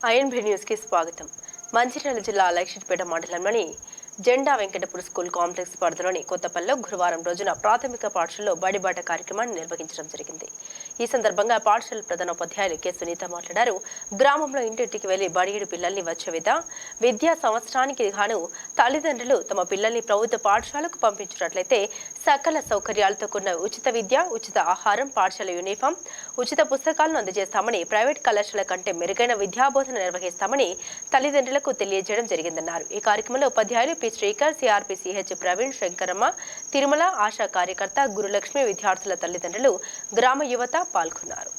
INB news కి స్వాగతం. మంచిర్యాల జిల్లా లక్షిట్పేట మండలంలోని జెండా వెంకటపూర్ స్కూల్ కాంప్లెక్స్ పరిధిలోని కొత్తపల్లిలో గురువారం రోజున ప్రాథమిక పాఠశాలలో బడిబాట కార్యక్రమాన్ని నిర్వహించడం జరిగింది. ఈ సందర్భంగా పాఠశాల ప్రధానోపాధ్యాయులు కె సునీత మాట్లాడారు. గ్రామంలో ఇంటింటికి వెళ్లి బడియుడు పిల్లల్ని వచ్చే విద్యా సంవత్సరానికి గాను తల్లిదండ్రులు తమ పిల్లల్ని ప్రభుత్వ పాఠశాలకు పంపించినట్లయితే సకల సౌకర్యాలతో కూడిన ఉచిత విద్య, ఉచిత ఆహారం, పాఠశాల యూనిఫామ్, ఉచిత పుస్తకాలను అందజేస్తామని, ప్రైవేట్ కళాశాల కంటే మెరుగైన విద్యాబోధన నిర్వహిస్తామని తల్లిదండ్రులకు తెలియజేయడం జరిగిందన్నారు. ఈ కార్యక్రమంలో ఉపాధ్యాయులు P Srikar, CRP CH Praveen, Shankaramma, Tirumala, ASHA కార్యకర్త, గురులక్ష్మి, విద్యార్థుల తల్లిదండ్రులు, గ్రామ యువత పాల్గొన్నారు.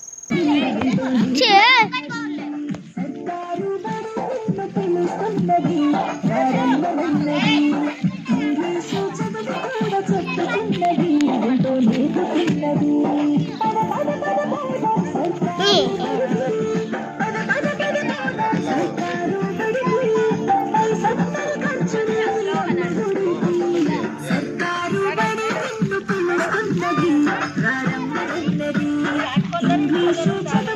English